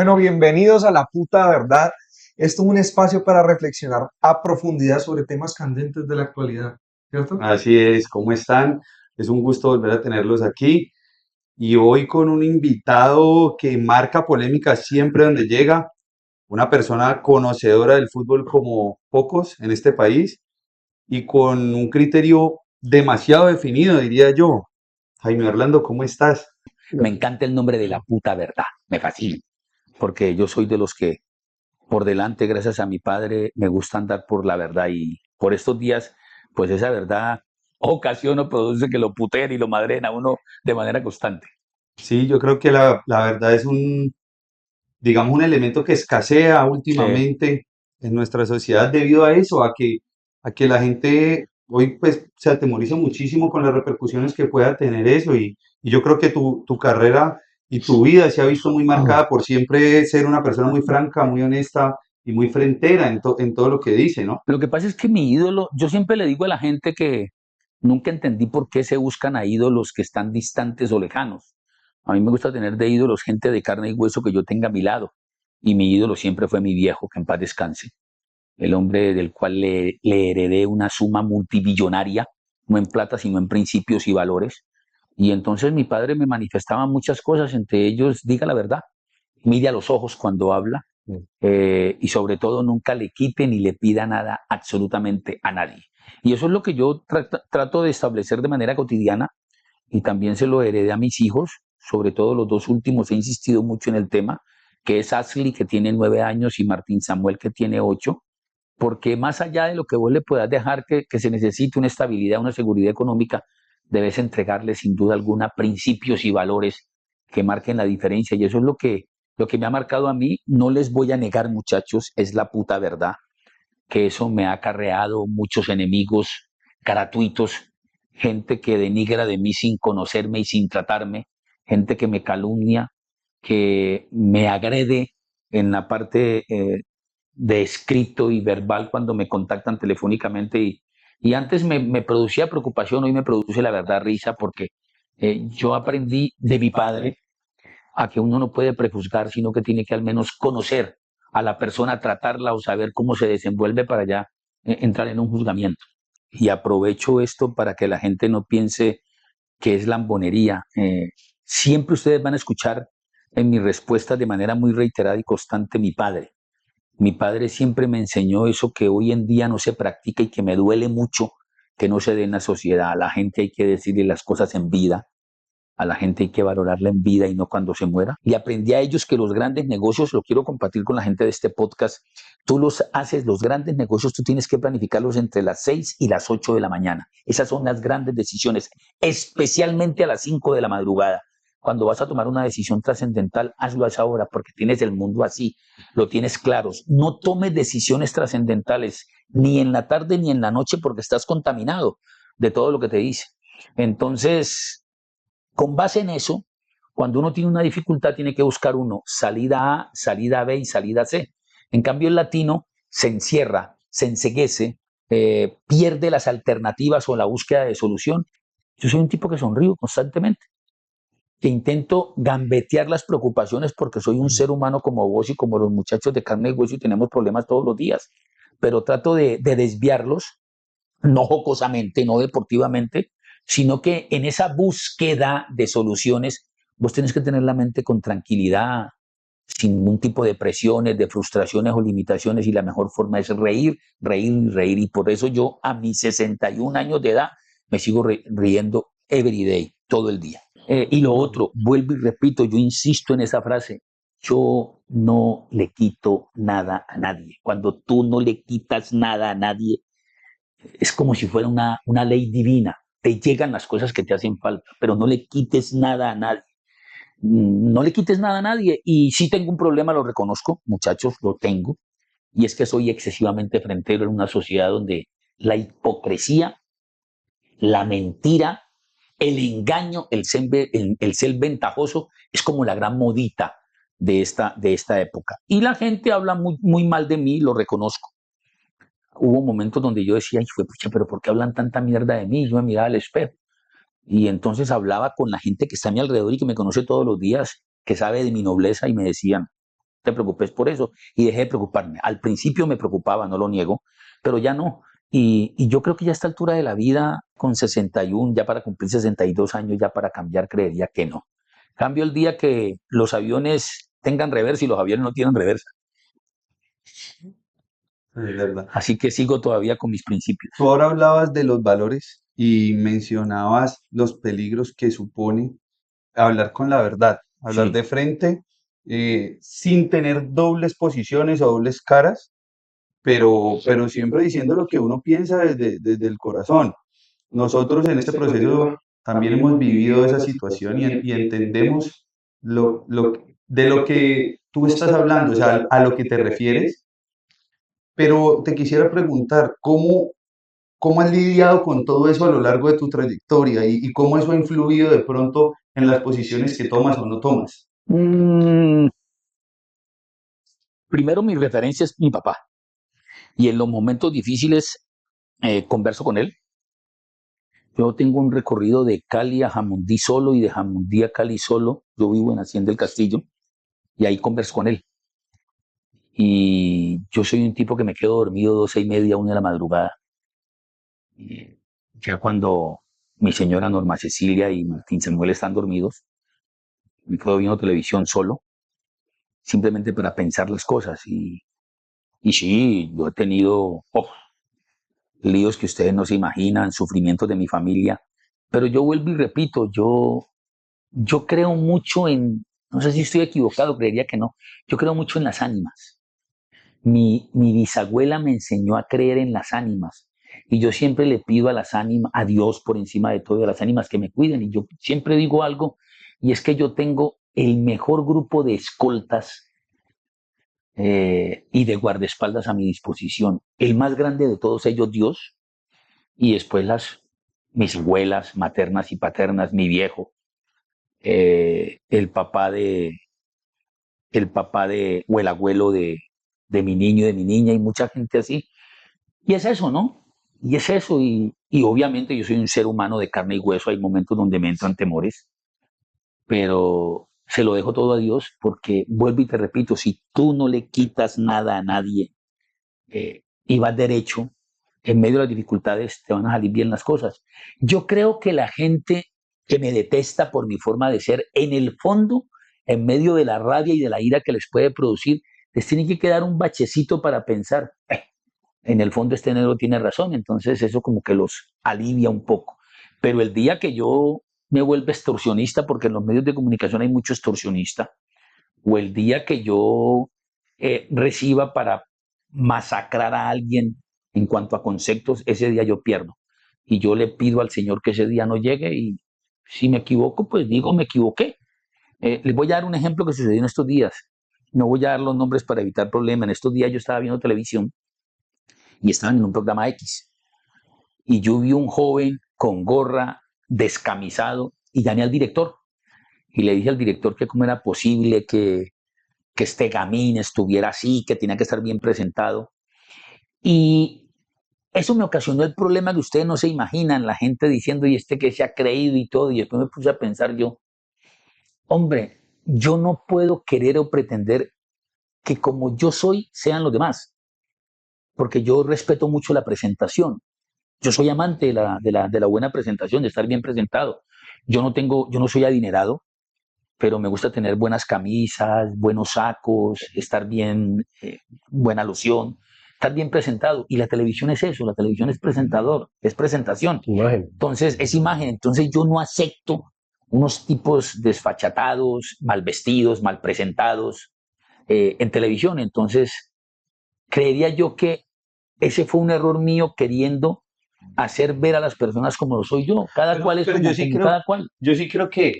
Bueno, bienvenidos a La Puta Verdad. Esto es un espacio para reflexionar a profundidad sobre temas candentes de la actualidad, ¿cierto? Así es, ¿cómo están? Es un gusto volver a tenerlos aquí y hoy con un invitado que marca polémica siempre donde llega, una persona conocedora del fútbol como pocos en este país y con un criterio demasiado definido, diría yo. Jaime Orlando, ¿cómo estás? Me encanta el nombre de La Puta Verdad, me fascina, porque yo soy de los que por delante, gracias a mi padre, me gusta andar por la verdad y por estos días, pues esa verdad ocasiona o produce que lo puteen y lo madren a uno de manera constante. Sí, yo creo que la verdad es digamos, un elemento que escasea Sí. últimamente en nuestra sociedad debido a eso, a que la gente hoy pues se atemoriza muchísimo con las repercusiones que pueda tener eso y yo creo que tu carrera y tu vida se ha visto muy marcada por siempre ser una persona muy franca, muy honesta y muy frentera en todo lo que dice, ¿no? Lo que pasa es que mi ídolo, yo siempre le digo a la gente que nunca entendí por qué se buscan a ídolos que están distantes o lejanos. A mí me gusta tener de ídolos gente de carne y hueso que yo tenga a mi lado. Y mi ídolo siempre fue mi viejo, que en paz descanse. El hombre del cual le heredé una suma multibillonaria, no en plata, sino en principios y valores. Y entonces mi padre me manifestaba muchas cosas, entre ellos, diga la verdad, mire a los ojos cuando habla, y sobre todo nunca le quite ni le pida nada absolutamente a nadie. Y eso es lo que yo trato de establecer de manera cotidiana y también se lo heredé a mis hijos, sobre todo los dos últimos, he insistido mucho en el tema, que es Ashley, que tiene 9 años, y Martín Samuel, que tiene 8, porque más allá de lo que vos le puedas dejar que se necesite una estabilidad, una seguridad económica, debes entregarle sin duda alguna principios y valores que marquen la diferencia. Y eso es lo que me ha marcado a mí. No les voy a negar, muchachos, es la puta verdad, que eso me ha acarreado muchos enemigos gratuitos, gente que denigra de mí sin conocerme y sin tratarme, gente que me calumnia, que me agrede en la parte de escrito y verbal cuando me contactan telefónicamente y antes me producía preocupación, hoy me produce la verdad risa porque yo aprendí de mi padre a que uno no puede prejuzgar, sino que tiene que al menos conocer a la persona, tratarla o saber cómo se desenvuelve para ya entrar en un juzgamiento. Y aprovecho esto para que la gente no piense que es lambonería. Siempre ustedes van a escuchar en mis respuestas de manera muy reiterada y constante mi padre. Mi padre siempre me enseñó eso que hoy en día no se practica y que me duele mucho que no se dé en la sociedad. A la gente hay que decirle las cosas en vida, a la gente hay que valorarla en vida y no cuando se muera. Y aprendí a ellos que los grandes negocios, lo quiero compartir con la gente de este podcast, tú los haces, los grandes negocios, tú tienes que planificarlos entre las 6 y las 8 de la mañana. Esas son las grandes decisiones, especialmente a las 5 de la madrugada. Cuando vas a tomar una decisión trascendental, hazlo a esa hora porque tienes el mundo así, lo tienes claros. No tomes decisiones trascendentales ni en la tarde ni en la noche porque estás contaminado de todo lo que te dice. Entonces, con base en eso, cuando uno tiene una dificultad, tiene que buscar uno salida A, salida B y salida C. En cambio, el latino se encierra, se enceguece, pierde las alternativas o la búsqueda de solución. Yo soy un tipo que sonrío constantemente, que intento gambetear las preocupaciones porque soy un ser humano como vos y como los muchachos de carne y hueso y tenemos problemas todos los días, pero trato de desviarlos, no jocosamente, no deportivamente, sino que en esa búsqueda de soluciones vos tenés que tener la mente con tranquilidad, sin ningún tipo de presiones, de frustraciones o limitaciones, y la mejor forma es reír, reír y reír. Y por eso yo a mis 61 años de edad me sigo riendo every day, todo el día. Y lo otro, vuelvo y repito, yo insisto en esa frase, yo no le quito nada a nadie. Cuando tú no le quitas nada a nadie, es como si fuera una ley divina. Te llegan las cosas que te hacen falta, pero no le quites nada a nadie. No le quites nada a nadie. Y si tengo un problema, lo reconozco, muchachos, lo tengo. Y es que soy excesivamente frentero en una sociedad donde la hipocresía, la mentira, el engaño, el ser ventajoso es como la gran modita de esta época. Y la gente habla muy, muy mal de mí, lo reconozco. Hubo momentos donde yo decía, ay, fue pucha, pero ¿por qué hablan tanta mierda de mí? Yo me miraba al espejo. Y entonces hablaba con la gente que está a mi alrededor y que me conoce todos los días, que sabe de mi nobleza y me decían, te preocupes por eso. Y dejé de preocuparme. Al principio me preocupaba, no lo niego, pero ya no. Y yo creo que ya a esta altura de la vida, con 61, ya para cumplir 62 años, ya para cambiar, creería que no. Cambio el día que los aviones tengan reversa y los aviones no tienen reversa. Es verdad. Así que sigo todavía con mis principios. Tú ahora hablabas de los valores y mencionabas los peligros que supone hablar con la verdad, hablar Sí. de frente, sin tener dobles posiciones o dobles caras, pero siempre diciendo lo que uno piensa desde el corazón. Nosotros en este proceso también hemos vivido esa situación y entendemos de lo que tú estás hablando, o sea, a lo que te refieres, pero te quisiera preguntar, ¿cómo has lidiado con todo eso a lo largo de tu trayectoria y cómo eso ha influido de pronto en las posiciones que tomas o no tomas? Mm, primero mi referencia es mi papá. Y en los momentos difíciles converso con él. Yo tengo un recorrido de Cali a Jamundí solo y de Jamundí a Cali solo. Yo vivo en Hacienda del Castillo y ahí converso con él. Y yo soy un tipo que me quedo dormido 12:30, 1 de la madrugada. Y ya cuando mi señora Norma Cecilia y Martín Samuel están dormidos, me quedo viendo televisión solo, simplemente para pensar las cosas. Y sí, yo he tenido líos que ustedes no se imaginan, sufrimientos de mi familia, pero yo vuelvo y repito, yo creo mucho en, no sé si estoy equivocado, creería que no, yo creo mucho en las ánimas. Mi bisabuela me enseñó a creer en las ánimas y yo siempre le pido a las ánimas, a Dios por encima de todo, a las ánimas que me cuiden y yo siempre digo algo y es que yo tengo el mejor grupo de escoltas y de guardaespaldas a mi disposición. El más grande de todos ellos, Dios, y después mis abuelas maternas y paternas, mi viejo, el papá de, o el abuelo de mi niño y de mi niña, y mucha gente así. Y es eso, ¿no? Y es eso, y obviamente yo soy un ser humano de carne y hueso, hay momentos donde me entran temores, pero se lo dejo todo a Dios porque vuelvo y te repito, si tú no le quitas nada a nadie y vas derecho, en medio de las dificultades te van a salir bien las cosas. Yo creo que la gente que me detesta por mi forma de ser, en el fondo, en medio de la rabia y de la ira que les puede producir, les tiene que quedar un bachecito para pensar, en el fondo este negro tiene razón, entonces eso como que los alivia un poco. Pero el día que yo me vuelva extorsionista, porque en los medios de comunicación hay mucho extorsionista, o el día que yo reciba para masacrar a alguien en cuanto a conceptos, ese día yo pierdo. Y yo le pido al Señor que ese día no llegue y si me equivoco, pues digo, me equivoqué. Les voy a dar un ejemplo que sucedió en estos días. No voy a dar los nombres para evitar problemas. En estos días yo estaba viendo televisión y estaban en un programa X. Y yo vi un joven con gorra, descamisado, y llamé al director. Y le dije al director que cómo era posible que este gamín estuviera así, que tenía que estar bien presentado. Y eso me ocasionó el problema que ustedes no se imaginan, la gente diciendo, y este que se ha creído y todo. Y después me puse a pensar yo, hombre, yo no puedo querer o pretender que como yo soy, sean los demás, porque yo respeto mucho la presentación. Yo soy amante de la buena presentación, de estar bien presentado. Yo no soy adinerado, pero me gusta tener buenas camisas, buenos sacos, estar bien, buena loción, estar bien presentado. Y la televisión es eso, la televisión es presentador, es presentación. Imagen. Entonces, es imagen. Entonces, yo no acepto unos tipos desfachatados, mal vestidos, mal presentados en televisión. Entonces, creería yo que ese fue un error mío queriendo hacer ver a las personas como lo soy yo. Cada cual es Pero como cada cual. yo sí creo que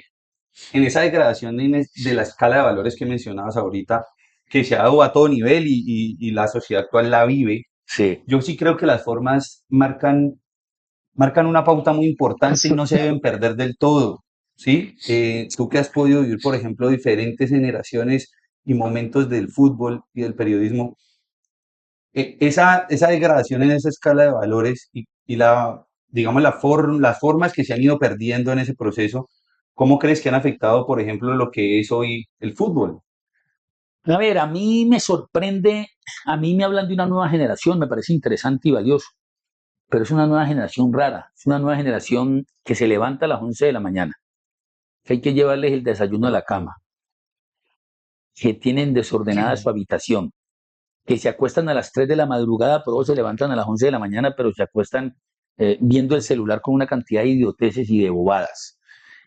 en esa degradación de la escala de valores que mencionabas ahorita, que se ha dado a todo nivel y la sociedad actual la vive, Sí. yo sí creo que las formas marcan una pauta muy importante y no se deben perder del todo, ¿sí? Tú que has podido vivir, por ejemplo, diferentes generaciones y momentos del fútbol y del periodismo, esa degradación en esa escala de valores digamos, las formas que se han ido perdiendo en ese proceso, ¿cómo crees que han afectado, por ejemplo, lo que es hoy el fútbol? A ver, a mí me sorprende, a mí me hablan de una nueva generación, me parece interesante y valioso, pero es una nueva generación rara, es una nueva generación que se levanta a las 11 de la mañana, que hay que llevarles el desayuno a la cama, que tienen desordenada su habitación, que se acuestan a las 3 de la madrugada, pero se levantan a las 11 de la mañana, pero se acuestan viendo el celular con una cantidad de idioteces y de bobadas.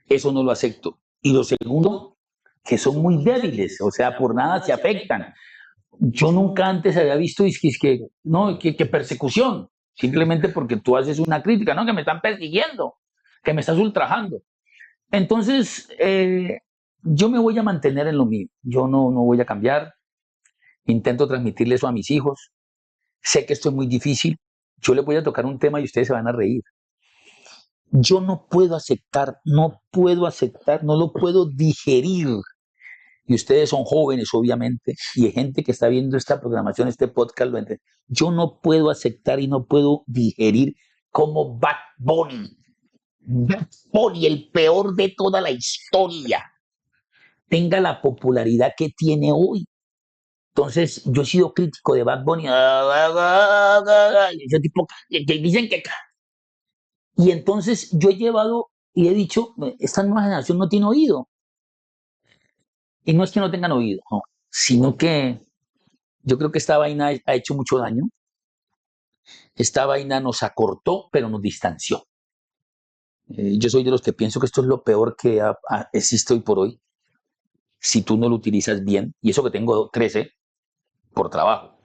Eso no lo acepto. Y lo segundo, que son muy débiles, o sea, por nada se afectan. Yo nunca antes había visto no, que persecución, simplemente porque tú haces una crítica, no, que me están persiguiendo, que me estás ultrajando. Entonces, yo me voy a mantener en lo mío, yo no voy a cambiar, intento transmitirle eso a mis hijos, sé que esto es muy difícil, yo les voy a tocar un tema y ustedes se van a reír. Yo no puedo aceptar, no lo puedo digerir. Y ustedes son jóvenes, obviamente, y hay gente que está viendo esta programación, este podcast, lo entiende. Yo no puedo aceptar y no puedo digerir como Bad Bunny, el peor de toda la historia, tenga la popularidad que tiene hoy. Entonces, yo he sido crítico de Bad Bunny, ese tipo que dicen que... Y entonces yo he llevado y he dicho, esta nueva generación no tiene oído. Y no es que no tengan oído, no, sino que yo creo que esta vaina ha hecho mucho daño. Esta vaina nos acortó, pero nos distanció. Yo soy de los que pienso que esto es lo peor que existe hoy por hoy. Si tú no lo utilizas bien, y eso que tengo 13 por trabajo.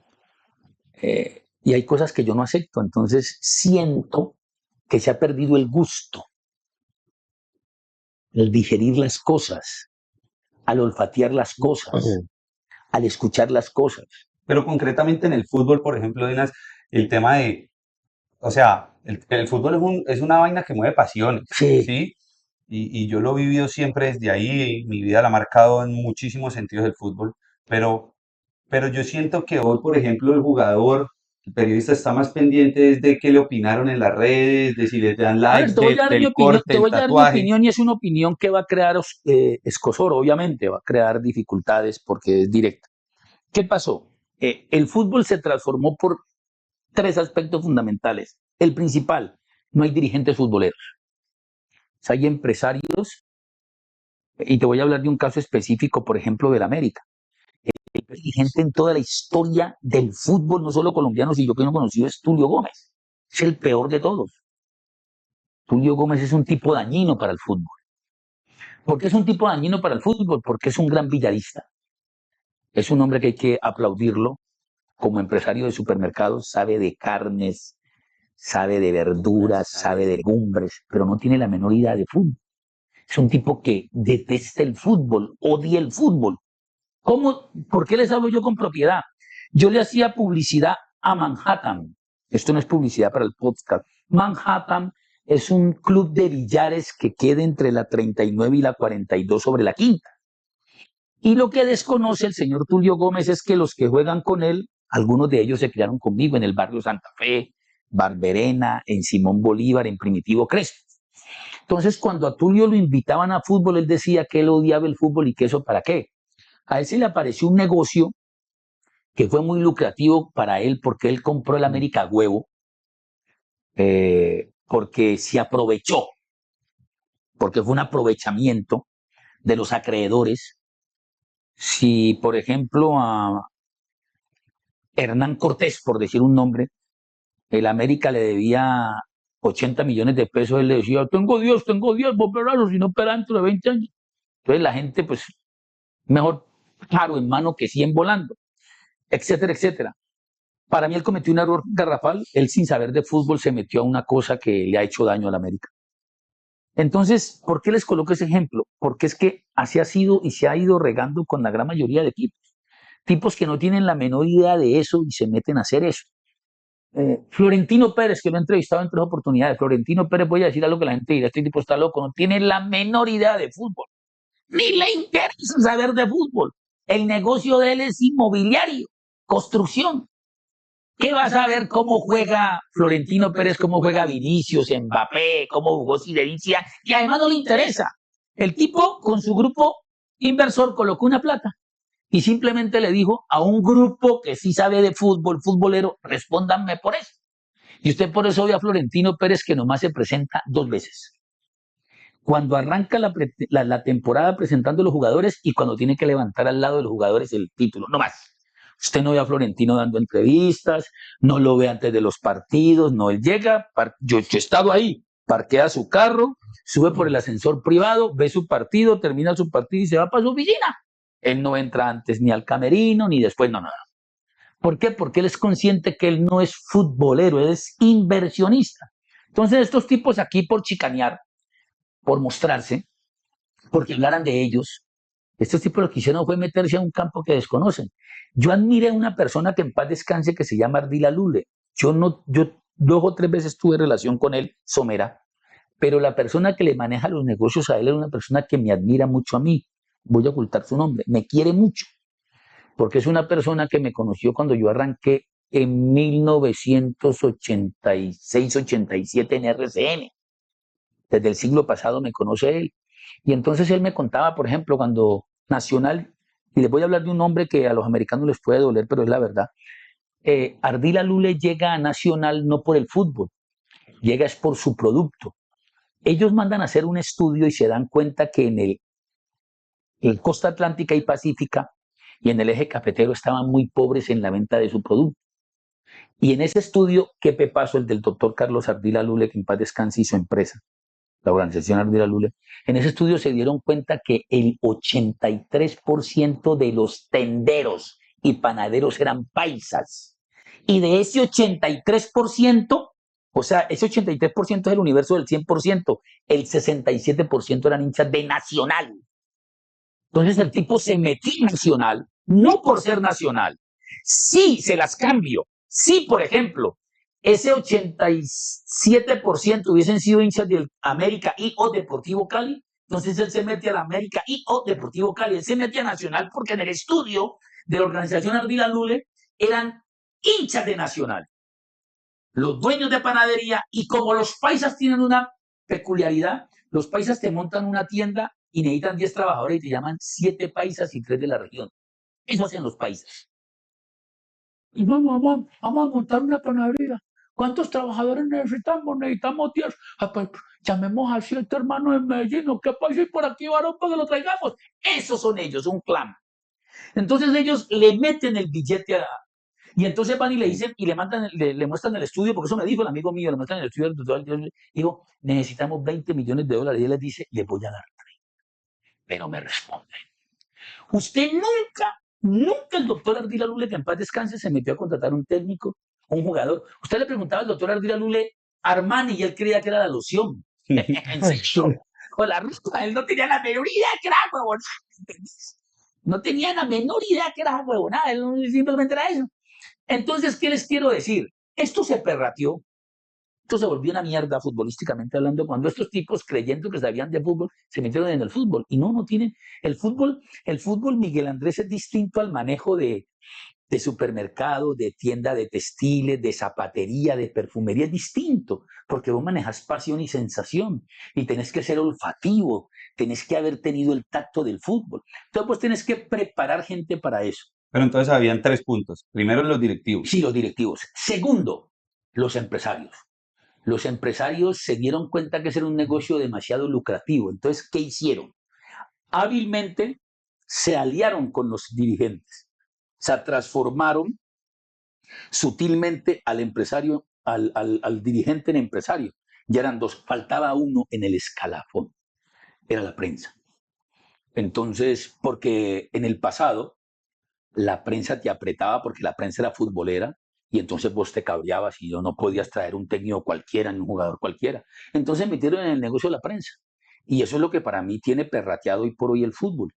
Y hay cosas que yo no acepto. Entonces siento que se ha perdido el gusto, el digerir las cosas, al olfatear las cosas, al escuchar las cosas. Pero concretamente en el fútbol, por ejemplo, Dinas, el tema de, o sea, el fútbol es una vaina que mueve pasiones, Sí. ¿sí? Y yo lo he vivido siempre desde ahí, mi vida la ha marcado en muchísimos sentidos el fútbol, pero yo siento que hoy, por ejemplo, el jugador, el periodista está más pendiente de qué le opinaron en las redes, de si les dan A ver, likes te voy a dar mi del opinión, corte, el tatuaje. y es una opinión que va a crear escozor, obviamente, va a crear dificultades porque es directa. ¿Qué pasó? El fútbol se transformó por tres aspectos fundamentales. El principal, no hay dirigentes futboleros. O sea, hay empresarios, y te voy a hablar de un caso específico, por ejemplo, del América. El dirigente en toda la historia del fútbol, no solo colombiano, sino que no conocido, es Tulio Gómez. Es el peor de todos. Tulio Gómez es un tipo dañino para el fútbol. ¿Por qué es un tipo dañino para el fútbol? Porque es un gran villarista. Es un hombre que hay que aplaudirlo como empresario de supermercados, sabe de carnes, sabe de verduras, sabe de legumbres, pero no tiene la menor idea de fútbol. Es un tipo que detesta el fútbol, odia el fútbol. ¿Cómo? ¿Por qué les hablo yo con propiedad? Yo le hacía publicidad a Manhattan. Esto no es publicidad para el podcast. Manhattan es un club de billares que queda entre la 39 y la 42 sobre la quinta. Y lo que desconoce el señor Tulio Gómez es que los que juegan con él, algunos de ellos se criaron conmigo en el barrio Santa Fe, Barberena, en Simón Bolívar, en Primitivo Crespo. Entonces, cuando a Tulio lo invitaban a fútbol, él decía que él odiaba el fútbol y que eso para qué. A él se le apareció un negocio que fue muy lucrativo para él porque él compró el América Huevo, porque se aprovechó, porque fue un aprovechamiento de los acreedores. Si, por ejemplo, a Hernán Cortés, por decir un nombre, el América le debía 80 millones de pesos, él le decía, tengo 10, voy a operarlo, si no opera dentro de 20 años. Entonces la gente, pues, mejor claro en mano que 100 volando, etcétera, etcétera. Para mí él cometió un error garrafal, él sin saber de fútbol se metió a una cosa que le ha hecho daño al América. Entonces, ¿por qué les coloco ese ejemplo? Porque es que así ha sido y se ha ido regando con la gran mayoría de equipos. Tipos que no tienen la menor idea de eso y se meten a hacer eso. Florentino Pérez, que lo he entrevistado en 3 oportunidades, Florentino Pérez, voy a decir algo que la gente dirá, este tipo está loco, no tiene la menor idea de fútbol, ni le interesa saber de fútbol. El negocio de él es inmobiliario, construcción. ¿Qué vas a ver cómo juega Florentino Pérez, cómo juega Vinicius, Mbappé, cómo jugó Siderícia? Y además no le interesa. El tipo con su grupo inversor colocó una plata y simplemente le dijo a un grupo que sí sabe de fútbol, futbolero, respóndanme por eso. Y usted por eso ve a Florentino Pérez que nomás se presenta 2 veces. Cuando arranca la temporada presentando a los jugadores y cuando tiene que levantar al lado de los jugadores el título, no más. Usted no ve a Florentino dando entrevistas, no lo ve antes de los partidos, no, él llega, yo he estado ahí, parquea su carro, sube por el ascensor privado, ve su partido, termina su partido y se va para su oficina. Él no entra antes ni al camerino ni después, no, no. ¿Por qué? Porque él es consciente que él no es futbolero, él es inversionista. Entonces estos tipos aquí por chicanear, por mostrarse, porque hablaran de ellos, estos tipos lo que hicieron fue meterse a un campo que desconocen. Yo admiré a una persona que en paz descanse que se llama Ardila Lule. Yo 2 o 3 veces tuve relación con él, somera, pero la persona que le maneja los negocios a él es una persona que me admira mucho a mí. Voy a ocultar su nombre, me quiere mucho, porque es una persona que me conoció cuando yo arranqué en 1986-87 en RCN. Desde el siglo pasado me conoce él. Y entonces él me contaba, por ejemplo, cuando Nacional, y les voy a hablar de un nombre que a los americanos les puede doler, pero es la verdad. Ardila Lule llega a Nacional no por el fútbol, llega es por su producto. Ellos mandan a hacer un estudio y se dan cuenta que en el costa atlántica y pacífica y en el eje cafetero estaban muy pobres en la venta de su producto. Y en ese estudio, ¿qué pasó? El del doctor Carlos Ardila Lule, que en paz descanse, y su empresa, la organización Ardila Lule, en ese estudio se dieron cuenta que el 83% de los tenderos y panaderos eran paisas. Y de ese 83%, o sea, ese 83% es el universo del 100%, el 67% eran hinchas de Nacional. Entonces el tipo se metió en Nacional, no por ser Nacional. Sí, se las cambio. Sí, por ejemplo, ese 87% hubiesen sido hinchas del América y o Deportivo Cali, entonces él se mete a la América y o Deportivo Cali, él se mete a Nacional porque en el estudio de la organización Ardila Lule eran hinchas de Nacional, los dueños de panadería, y como los paisas tienen una peculiaridad, los paisas te montan una tienda y necesitan 10 trabajadores y te llaman 7 paisas y 3 de la región. Eso hacen los paisas. Y vamos a montar una panadería. ¿Cuántos trabajadores necesitamos? Necesitamos 10. Ah, pues llamemos a 7 hermanos en Medellín, ¿no? ¿Qué país hay por aquí, varón, para que lo traigamos? Esos son ellos, un clan. Entonces ellos le meten el billete y entonces van y le dicen y le mandan, le muestran el estudio, porque eso me dijo el amigo mío, le muestran el estudio del dijo, necesitamos $20 millones, y él les dice, les voy a dar 3. Pero me responden, usted nunca el doctor Ardila Lule, que en paz descanse, se metió a contratar un técnico, un jugador. Usted le preguntaba al doctor Ardila Lule Armani y él creía que era la loción. En serio. O la ropa, él no tenía la menor idea que era huevonada. No tenía la menor idea que era huevonada, él simplemente era eso. Entonces, ¿qué les quiero decir? Esto se perrateó, esto se volvió una mierda futbolísticamente hablando cuando estos tipos, creyendo que sabían de fútbol, se metieron en el fútbol. Y no tienen. El fútbol, Miguel Andrés, es distinto al manejo de supermercado, de tienda de textiles, de zapatería, de perfumería, es distinto, porque vos manejas pasión y sensación, y tenés que ser olfativo, tenés que haber tenido el tacto del fútbol. Entonces, vos tenés que preparar gente para eso. Pero entonces habían 3 puntos. Primero, los directivos. Sí, los directivos. Segundo, los empresarios. Los empresarios se dieron cuenta que ese era un negocio demasiado lucrativo. Entonces, ¿qué hicieron? Hábilmente se aliaron con los dirigentes. Se transformaron sutilmente al empresario, al dirigente en empresario. Ya eran 2, faltaba uno en el escalafón. Era la prensa. Entonces, porque en el pasado la prensa te apretaba porque la prensa era futbolera y entonces vos te cabreabas y no podías traer un técnico cualquiera ni un jugador cualquiera. Entonces metieron en el negocio de la prensa. Y eso es lo que para mí tiene perrateado hoy por hoy el fútbol.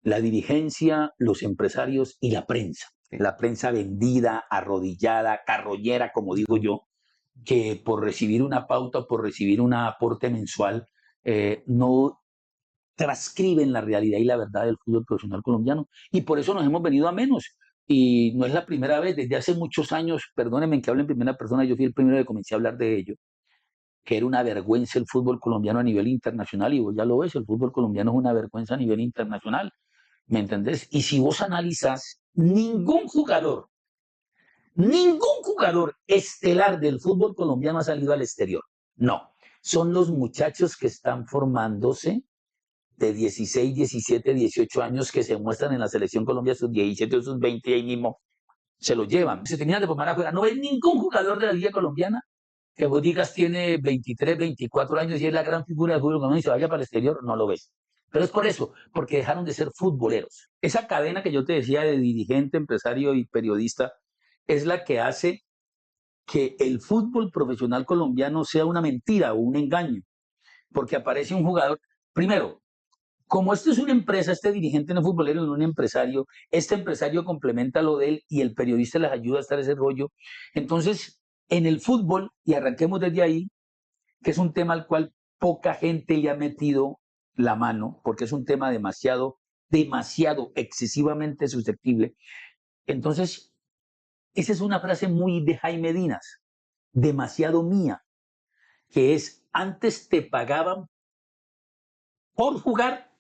La dirigencia, los empresarios y la prensa. La prensa vendida, arrodillada, carroñera, como digo yo, que por recibir una pauta, por recibir un aporte mensual, no transcriben la realidad y la verdad del fútbol profesional colombiano. Y por eso nos hemos venido a menos. Y no es la primera vez, desde hace muchos años, perdónenme que hable en primera persona, yo fui el primero que comencé a hablar de ello, que era una vergüenza el fútbol colombiano a nivel internacional, y vos ya lo ves, el fútbol colombiano es una vergüenza a nivel internacional. ¿me entendés? Y si vos analizás, ningún jugador estelar del fútbol colombiano ha salido al exterior. No, son los muchachos que están formándose de 16, 17, 18 años que se muestran en la selección Colombia, sus 17 o sus 20 ahí mismo se los llevan. Se tenían de formar afuera. No hay ningún jugador de la Liga Colombiana que vos digas tiene 23, 24 años y es la gran figura del fútbol colombiano y se vaya para el exterior, no lo ves. Pero es por eso, porque dejaron de ser futboleros. Esa cadena que yo te decía de dirigente, empresario y periodista es la que hace que el fútbol profesional colombiano sea una mentira o un engaño, porque aparece un jugador, primero, como esto es una empresa, este dirigente no es futbolero, no es un empresario, este empresario complementa lo de él y el periodista les ayuda a estar ese rollo. Entonces, en el fútbol, y arranquemos desde ahí, que es un tema al cual poca gente le ha metido la mano, porque es un tema demasiado, excesivamente susceptible. Entonces, esa es una frase muy de Jaime Dinas, demasiado mía, que es, antes te pagaban por jugar,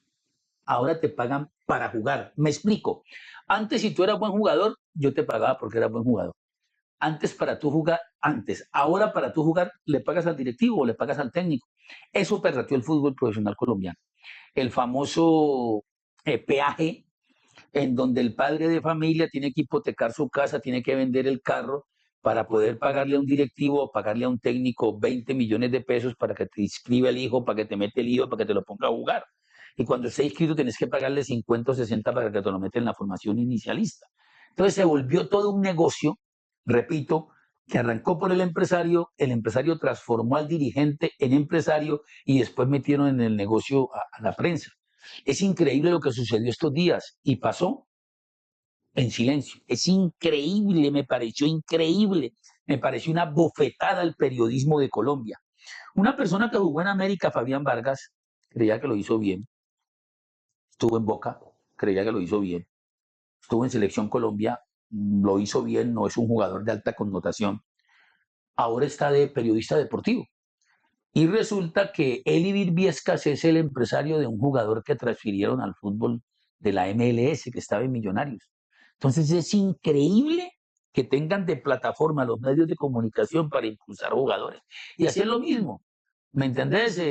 ahora te pagan para jugar. Me explico. Antes, si tú eras buen jugador, yo te pagaba porque eras buen jugador. Antes para tú jugar, antes. Ahora para tú jugar, le pagas al directivo o le pagas al técnico. Eso perratió el fútbol profesional colombiano. El famoso peaje, en donde el padre de familia tiene que hipotecar su casa, tiene que vender el carro para poder pagarle a un directivo o pagarle a un técnico 20 millones de pesos para que te inscriba el hijo, para que te mete el hijo, para que te lo ponga a jugar. Y cuando esté inscrito tienes que pagarle 50 o 60 para que te lo meta en la formación inicialista. Entonces se volvió todo un negocio, repito, que arrancó por el empresario transformó al dirigente en empresario y después metieron en el negocio a la prensa. Es increíble lo que sucedió estos días y pasó en silencio. Es increíble, me pareció increíble. Me pareció una bofetada al periodismo de Colombia. Una persona que jugó en América, Fabián Vargas, creía que lo hizo bien. Estuvo en Boca, creía que lo hizo bien. Estuvo en Selección Colombia, lo hizo bien, no es un jugador de alta connotación. Ahora está de periodista deportivo. Y resulta que Elivir Viescas es el empresario de un jugador que transfirieron al fútbol de la MLS, que estaba en Millonarios. Entonces es increíble que tengan de plataforma los medios de comunicación para impulsar jugadores. Y así es lo mismo, ¿me entendés?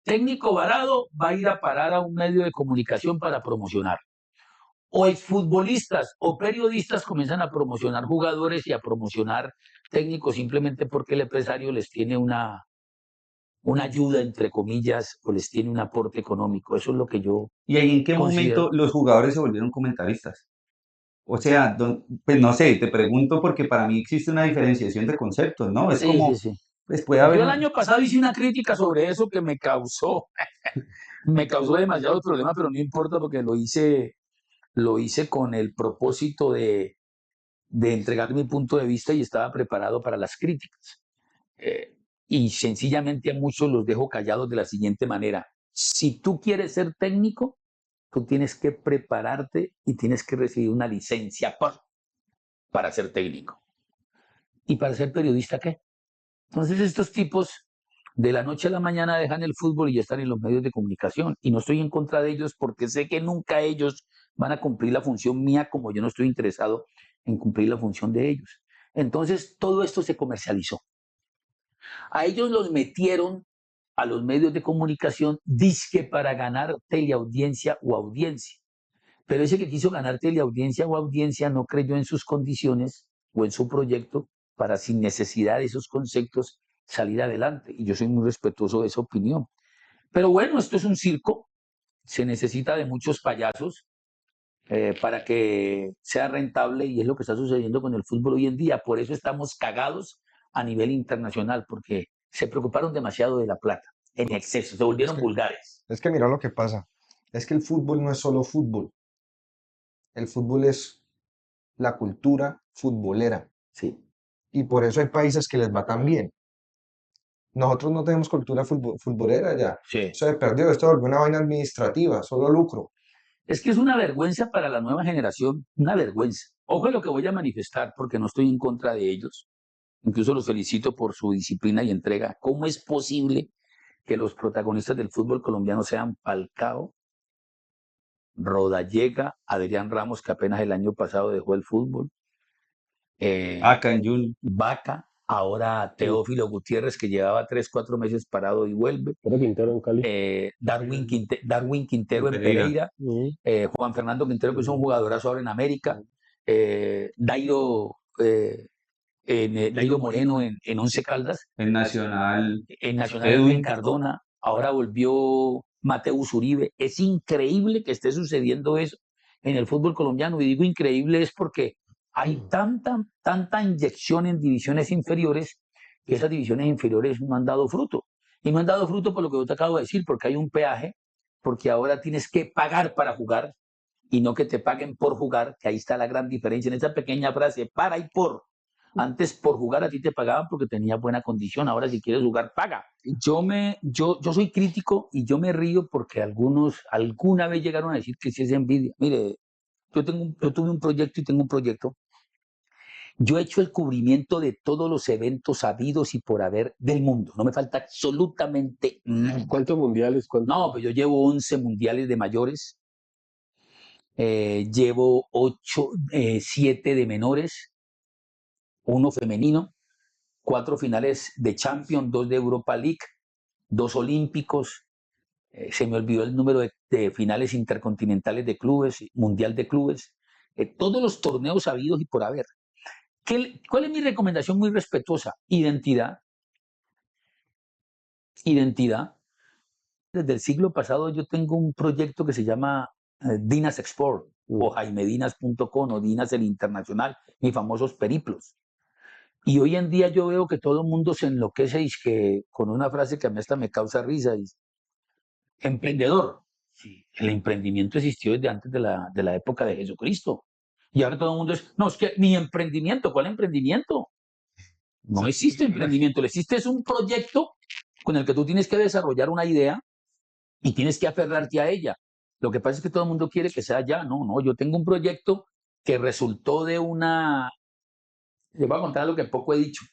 Técnico varado va a ir a parar a un medio de comunicación para promocionar. O exfutbolistas o periodistas comienzan a promocionar jugadores y a promocionar técnicos simplemente porque el empresario les tiene una ayuda, entre comillas, o les tiene un aporte económico. Eso es lo que yo ¿Y ahí en qué considero. momento los jugadores se volvieron comentaristas? O sea, pues no sé, te pregunto porque para mí existe una diferenciación de conceptos, ¿no? Es Sí, sí, como, sí. pues puede Yo haber, el año pasado hice una crítica sobre eso que me causó demasiados problemas, pero no importa porque lo hice con el propósito de entregar mi punto de vista y estaba preparado para las críticas. Eh, y sencillamente a muchos los dejo callados de la siguiente manera. Si tú quieres ser técnico, tú tienes que prepararte y tienes que recibir una licencia para ser técnico. ¿Y para ser periodista qué? Entonces estos tipos de la noche a la mañana dejan el fútbol y ya están en los medios de comunicación. Y no estoy en contra de ellos porque sé que nunca ellos van a cumplir la función mía como yo no estoy interesado en cumplir la función de ellos. Entonces todo esto se comercializó. A ellos los metieron a los medios de comunicación disque para ganar teleaudiencia o audiencia. Pero ese que quiso ganar teleaudiencia o audiencia no creyó en sus condiciones o en su proyecto para, sin necesidad de esos conceptos, salir adelante. Y yo soy muy respetuoso de esa opinión. Pero bueno, esto es un circo, se necesita de muchos payasos para que sea rentable y es lo que está sucediendo con el fútbol hoy en día. Por eso estamos cagados a nivel internacional, porque se preocuparon demasiado de la plata, en exceso, se Es volvieron que, vulgares. es que mira lo que pasa. Es que el fútbol no es solo fútbol. El fútbol es la cultura futbolera. Sí. Y por eso hay países que les va tan bien. Nosotros no tenemos cultura futbolera ya. Sí. Se perdió, esto volvió una vaina administrativa, solo lucro. Es que es una vergüenza para la nueva generación, una vergüenza. Ojo a lo que voy a manifestar, porque no estoy en contra de ellos. Incluso los felicito por su disciplina y entrega. ¿Cómo es posible que los protagonistas del fútbol colombiano sean Falcao, Rodallega, Adrián Ramos, que apenas el año pasado dejó el fútbol, Acá en Jun. Vaca, ahora Sí. Teófilo Gutiérrez, que llevaba 3, 4 meses parado y vuelve, Pero Quintero en Cali. Darwin Quintero en Pereira. Pereira, Ujú. Juan Fernando Quintero, que es un jugadorazo ahora en América, Dairo, Dairo Moreno en Once Caldas, En Nacional, en Nacional Edwin. Edwin Cardona, ahora volvió Mateus Uribe. Es increíble que esté sucediendo eso en el fútbol colombiano, y digo increíble es porque hay tanta inyección en divisiones inferiores que esas divisiones inferiores no han dado fruto. Y no han dado fruto por lo que yo te acabo de decir, porque hay un peaje, porque ahora tienes que pagar para jugar y no que te paguen por jugar, que ahí está la gran diferencia en esa pequeña frase, para y por. Antes por jugar a ti te pagaban porque tenías buena condición, ahora si quieres jugar, paga. Yo soy crítico y yo me río porque algunos alguna vez llegaron a decir que si es envidia. Mire, yo tuve un proyecto y tengo un proyecto. Yo he hecho el cubrimiento de todos los eventos habidos y por haber del mundo. No me falta absolutamente nada. ¿Cuántos mundiales? No, pues yo llevo 11 mundiales de mayores, llevo 7 de menores, 1 femenino, 4 finales de Champions, 2 de Europa League, 2 olímpicos. Se me olvidó el número de finales intercontinentales de clubes, mundial de clubes, todos los torneos habidos y por haber. ¿Cuál es mi recomendación muy respetuosa? Identidad. Identidad. Desde el siglo pasado yo tengo un proyecto que se llama Dinas Export o jaimedinas.com o Dinas el Internacional, mis famosos periplos. Y hoy en día yo veo que todo el mundo se enloquece y que con una frase que a mí hasta me causa risa, dice, emprendedor. Sí, el emprendimiento existió desde antes de la época de Jesucristo. Y ahora todo el mundo es, no, es que mi emprendimiento, ¿cuál emprendimiento? No existe emprendimiento, existe es un proyecto con el que tú tienes que desarrollar una idea y tienes que aferrarte a ella. Lo que pasa es que todo el mundo quiere que sea ya, no, yo tengo un proyecto que resultó de una, les voy a contar lo que poco he dicho.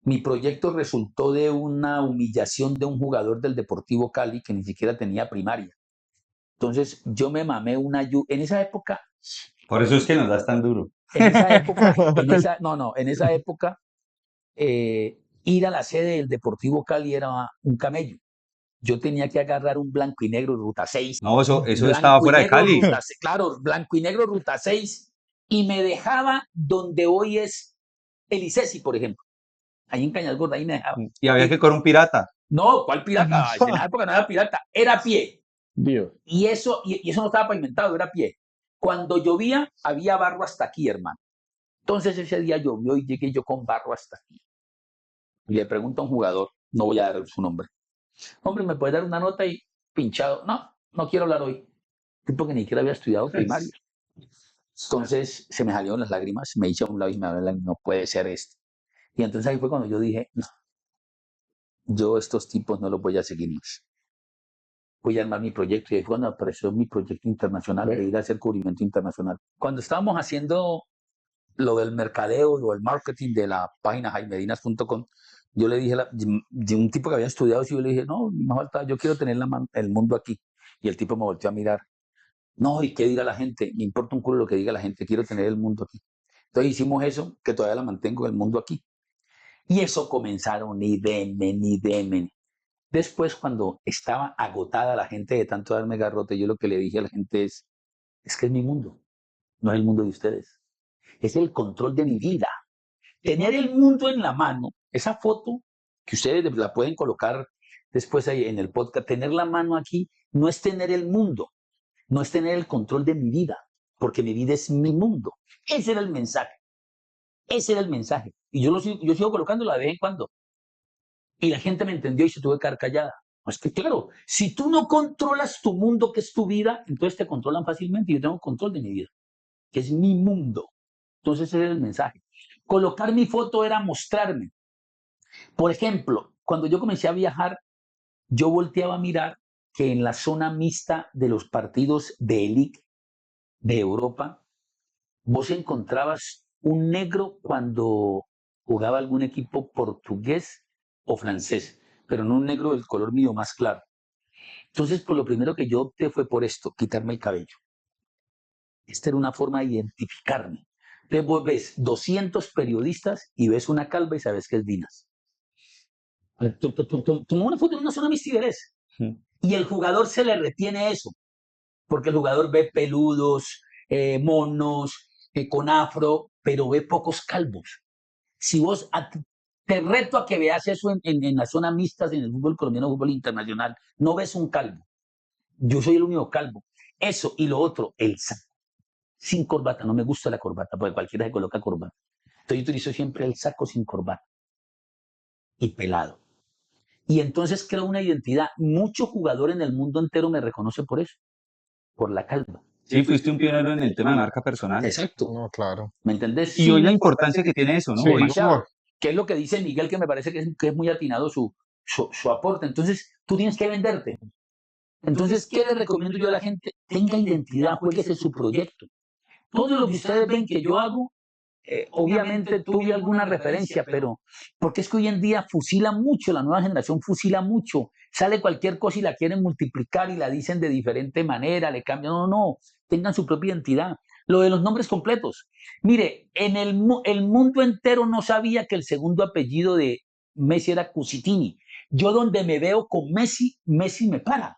Mi proyecto resultó de una humillación de un jugador del Deportivo Cali que ni siquiera tenía primaria. Entonces yo me mamé en esa época. Por eso es que nos das tan duro. En esa época, en esa época, ir a la sede del Deportivo Cali era un camello. Yo tenía que agarrar un blanco y negro Ruta 6. No, eso estaba Blanco y fuera de negro, Cali. claro, blanco y negro Ruta 6. Y me dejaba donde hoy es el ICESI, por ejemplo. Ahí en Cañas Gordas, ahí me dejaba. Y había que correr un pirata. No, ¿cuál pirata? En la época no era pirata, era a pie. Dios. Y eso no estaba pavimentado, era a pie. Cuando llovía, había barro hasta aquí, hermano. Entonces ese día llovió y llegué yo con barro hasta aquí. Y le pregunto a un jugador, no voy a dar su nombre. Hombre, ¿me puede dar una nota? Y pinchado, no quiero hablar hoy. Tipo que ni siquiera había estudiado primario. Entonces se me salieron las lágrimas, me hice a un lado y me habló, no puede ser esto. Y entonces ahí fue cuando yo dije, no, yo estos tipos no los voy a seguir más. Voy a armar mi proyecto. Y ahí fue cuando apareció mi proyecto internacional, de ir a hacer cubrimiento internacional. Cuando estábamos haciendo lo del mercadeo o el marketing de la página jaimedinas.com, yo le dije, de un tipo que había estudiado, yo le dije, no, me falta, yo quiero tener el mundo aquí. Y el tipo me volteó a mirar. No, ¿y qué dirá la gente? Me importa un culo lo que diga la gente, quiero tener el mundo aquí. Entonces hicimos eso, que todavía la mantengo, el mundo aquí. Y eso comenzaron, ni deme. Después, cuando estaba agotada la gente de tanto darme garrote, yo lo que le dije a la gente es que es mi mundo, no es el mundo de ustedes. Es el control de mi vida. Tener el mundo en la mano, esa foto que ustedes la pueden colocar después ahí en el podcast, tener la mano aquí no es tener el mundo, no es tener el control de mi vida, porque mi vida es mi mundo. Ese era el mensaje. Ese era el mensaje. Y yo sigo colocándola de vez en cuando. Y la gente me entendió y se tuvo que quedar callada. Es que claro, si tú no controlas tu mundo, que es tu vida, entonces te controlan fácilmente. Yo tengo control de mi vida, que es mi mundo. Entonces ese era el mensaje. Colocar mi foto era mostrarme. Por ejemplo, cuando yo comencé a viajar, yo volteaba a mirar que en la zona mixta de los partidos de élite de Europa, vos encontrabas un negro cuando jugaba algún equipo portugués o francés, pero no un negro del color mío más claro. Entonces, por lo primero que yo opté fue por esto, quitarme el cabello. Esta era una forma de identificarme. Entonces vos ves 200 periodistas y ves una calva y sabes que es Dinas. Tomó una foto en una zona Miss Tigrés y el jugador se le retiene eso, porque el jugador ve peludos, monos, con afro, pero ve pocos calvos. Si vos te reto a que veas eso en las zonas mixtas en el fútbol colombiano, fútbol internacional, no ves un calvo. Yo soy el único calvo. Eso y lo otro, el saco. Sin corbata, no me gusta la corbata, porque cualquiera se coloca corbata. Entonces yo utilizo siempre el saco sin corbata y pelado. Y entonces creo una identidad. Mucho jugador en el mundo entero me reconoce por eso, por la calva. Sí, fuiste un pionero en el tema de marca personal. Exacto. No, claro. ¿Me entendés? Y hoy la importancia que tiene eso, ¿no? Sí, Hoy, Demasiado. Que es lo que dice Miguel, que me parece que es muy atinado su aporte. Entonces, tú tienes que venderte. Entonces, ¿qué le recomiendo yo a la gente? Tenga identidad, jueguese su proyecto. Todo lo que ustedes ven que yo hago, obviamente tuve alguna referencia, pero porque es que hoy en día fusila mucho, la nueva generación fusila mucho, sale cualquier cosa y la quieren multiplicar y la dicen de diferente manera, le cambian, no, tengan su propia identidad. Lo de los nombres completos. Mire, el mundo entero no sabía que el segundo apellido de Messi era Cusitini. Yo donde me veo con Messi, Messi me para.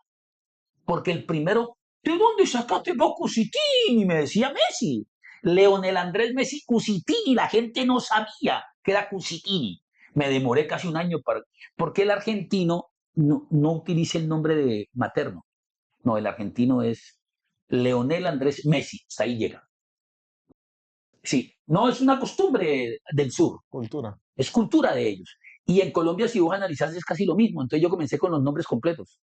Porque el primero, ¿de dónde sacaste vos Cusitini? Me decía Messi. Leonel Andrés Messi Cusitini, la gente no sabía que era Cusitini. Me demoré casi un año porque el argentino no utiliza el nombre de materno. No, el argentino es Leonel Andrés Messi, hasta ahí llega. Sí, no es una costumbre del sur, Cultura. es cultura de ellos. Y en Colombia, si vos analizás, es casi lo mismo. Entonces yo comencé con los nombres completos.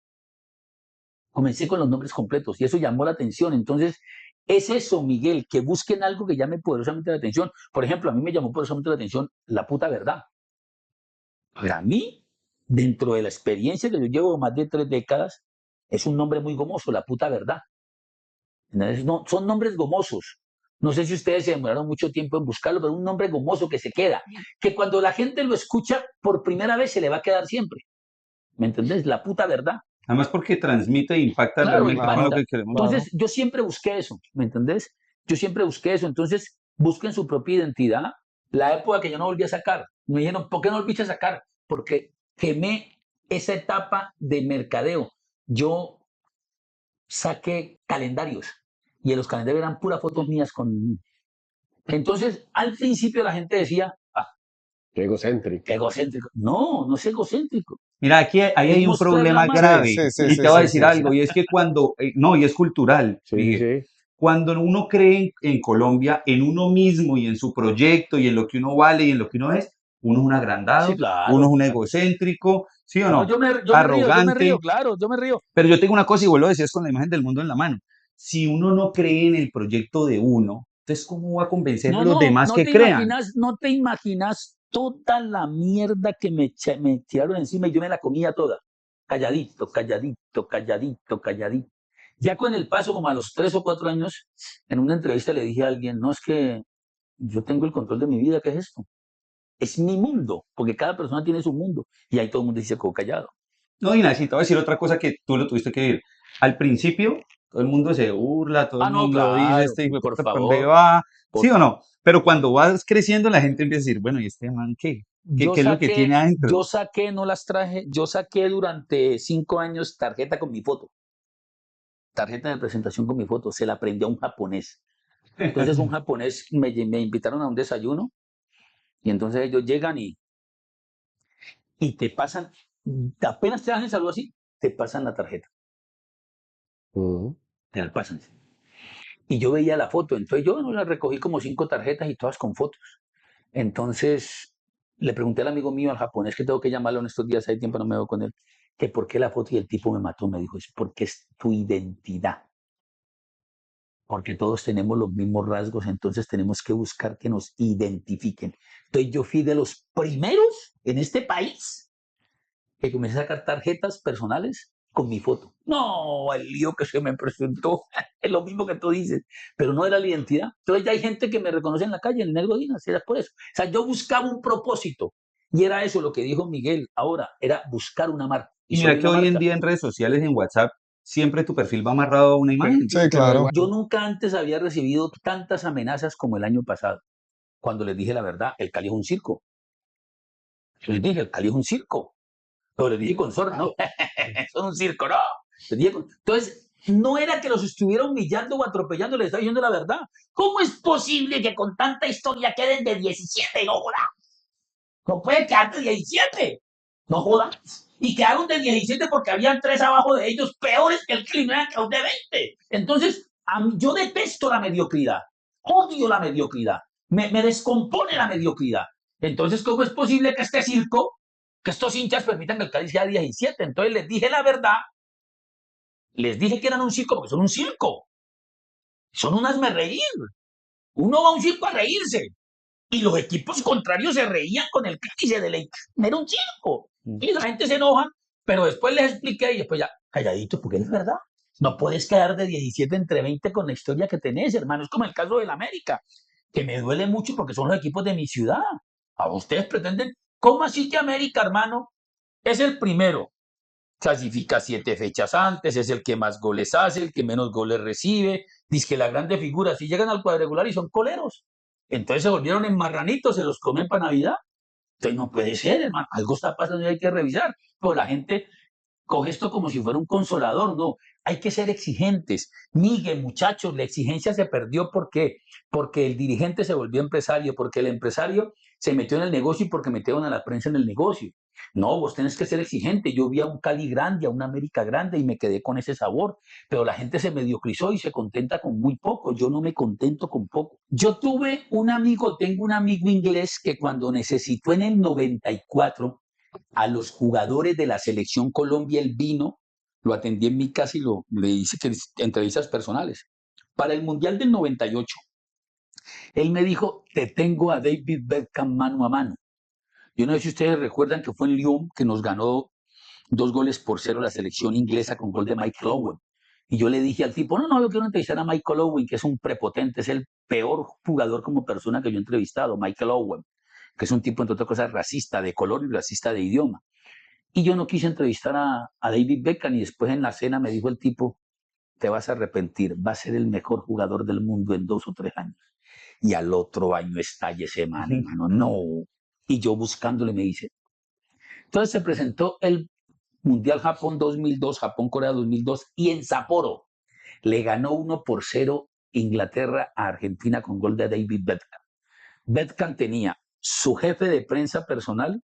Comencé con los nombres completos y eso llamó la atención. Entonces, es eso, Miguel, que busquen algo que llame poderosamente la atención. Por ejemplo, a mí me llamó poderosamente la atención la puta verdad. Para mí, dentro de la experiencia que yo llevo más de 3 décadas, es un nombre muy gomoso, la puta verdad. Entonces, no, son nombres gomosos. No sé si ustedes se demoraron mucho tiempo en buscarlo, pero un nombre gomoso que se queda, que cuando la gente lo escucha por primera vez se le va a quedar siempre. ¿Me entendés? La puta verdad. además porque transmite e impacta Claro, realmente con lo impacta. que queremos. Entonces, yo siempre busqué eso, ¿me entendés? Yo siempre busqué eso. Entonces, busquen su propia identidad. La época que yo no volví a sacar, me dijeron, ¿por qué no volviste a sacar? Porque quemé esa etapa de mercadeo. Yo saqué calendarios y en los calendarios eran puras fotos mías con... Entonces, al principio la gente decía, ah, Qué egocéntrico. qué egocéntrico. No, no es egocéntrico. Mira, aquí ahí Es hay un mostrar la problema marca. grave Sí, sí, y sí, te voy a sí, decir sí, algo, y es que cuando, no, y es cultural, Sí, Miguel. sí. Cuando uno cree en Colombia, en uno mismo y en su proyecto y en lo que uno vale y en lo que uno es, uno es un agrandado, Sí, claro. uno es un egocéntrico, ¿sí o No, no? yo me Arrogante. río, claro, yo me río. Pero yo tengo una cosa y vos lo decías con la imagen del mundo en la mano. Si uno no cree en el proyecto de uno, entonces ¿cómo va a convencer a los demás que crean? No te imaginas toda la mierda que me tiraron encima y yo me la comía toda. Calladito, calladito, calladito, calladito. Ya con el paso, como a los 3 o 4 años, en una entrevista le dije a alguien, no, es que yo tengo el control de mi vida, ¿qué es esto? Es mi mundo, porque cada persona tiene su mundo. Y ahí todo el mundo dice, como callado. No, y Nancy, te voy a decir otra cosa que tú lo tuviste que vivir. Al principio, todo el mundo se burla, todo el No, mundo dice, claro, este hijo de por puta, ¿para dónde favor. va? ¿Sí Por- o no? Pero cuando vas creciendo, la gente empieza a decir, bueno, ¿y este man qué? ¿Qué, Yo qué es lo que tiene adentro? no las traje, yo saqué durante 5 años tarjeta con mi foto. Tarjeta de presentación con mi foto, se la aprendí a un japonés. Entonces un japonés me invitaron a un desayuno y entonces ellos llegan y te pasan, apenas te dan el saludo así, te pasan la tarjeta, Ujú. te la pasan. Y yo veía la foto, entonces yo la recogí como 5 tarjetas y todas con fotos. Entonces le pregunté al amigo mío, al japonés, que tengo que llamarlo en estos días, hay tiempo no me veo con él, que por qué la foto y el tipo me mató, me dijo, es porque es tu identidad. Porque todos tenemos los mismos rasgos, entonces tenemos que buscar que nos identifiquen. Entonces yo fui de los primeros en este país que comencé a sacar tarjetas personales con mi foto. No, el lío que se me presentó, es lo mismo que tú dices, pero no era la identidad. Entonces ya hay gente que me reconoce en la calle, en el Negro Dinas, era por eso. O sea, yo buscaba un propósito y era eso lo que dijo Miguel ahora, era buscar una marca. Y soy mira que una hoy en marca. día en redes sociales, en WhatsApp, siempre tu perfil va amarrado a una imagen. Sí, claro. Yo nunca antes había recibido tantas amenazas como el año pasado. Cuando les dije la verdad, el Cali es un circo. Yo les dije, el Cali es un circo. Pero les dije con sorna, no, eso es un circo, no. Les dije entonces, no era que los estuviera humillando o atropellando, les estaba diciendo la verdad. ¿Cómo es posible que con tanta historia queden de 17? No jodas. No puede quedar de 17. No jodas. Y quedaron de 17 porque habían 3 abajo de ellos peores que el Cali, no eran quedaron de 20. Entonces, yo detesto la mediocridad. Odio la mediocridad. Me descompone la mediocridad. Entonces, ¿cómo es posible que este circo, que estos hinchas permitan que el Cali sea 17? Entonces les dije la verdad, les dije que eran un circo porque son un circo. Son un hazme reír. Uno va a un circo a reírse. Y los equipos contrarios se reían con el Cali y se deleitaban. Era un circo. Y la gente se enoja, pero después les expliqué y después ya, calladito, porque es verdad. No puedes quedar de 17 entre 20 con la historia que tenés, hermano. Es como el caso del América, que me duele mucho porque son los equipos de mi ciudad. A ustedes pretenden, ¿cómo así que América, hermano, es el primero? Clasifica 7 fechas antes, es el que más goles hace, el que menos goles recibe. Dice que la grande figura, si llegan al cuadrangular y son coleros. Entonces se volvieron en marranitos, se los comen para Navidad. Entonces no puede ser, hermano. Algo está pasando y hay que revisar. Pero la gente coge esto como si fuera un consolador, no. Hay que ser exigentes. Miguel, muchachos, la exigencia se perdió. ¿Por qué? Porque el dirigente se volvió empresario, porque el empresario se metió en el negocio y porque metieron a la prensa en el negocio. No, vos tenés que ser exigente. Yo vi a un Cali grande, a una América grande y me quedé con ese sabor. Pero la gente se mediocrizó y se contenta con muy poco. Yo no me contento con poco. Yo tengo un amigo inglés que cuando necesitó en el 94 a los jugadores de la selección Colombia, él vino, lo atendí en mi casa y le hice entrevistas personales. Para el Mundial del 98, él me dijo, te tengo a David Beckham mano a mano. Yo no sé si ustedes recuerdan que fue en Lyon que nos ganó 2-0 la selección inglesa con gol de Michael Owen. Y yo le dije al tipo, no, yo quiero entrevistar a Michael Owen, que es un prepotente, es el peor jugador como persona que yo he entrevistado, Michael Owen, que es un tipo, entre otras cosas, racista de color y racista de idioma. Y yo no quise entrevistar a David Beckham y después en la cena me dijo el tipo, te vas a arrepentir, va a ser el mejor jugador del mundo en 2 o 3 años. Y al otro año estalla ese man, hermano, no. Y yo buscándole me dice. Entonces se presentó el Mundial Japón 2002, Japón-Corea 2002 y en Sapporo le ganó 1-0 Inglaterra a Argentina con gol de David Beckham. Beckham tenía su jefe de prensa personal,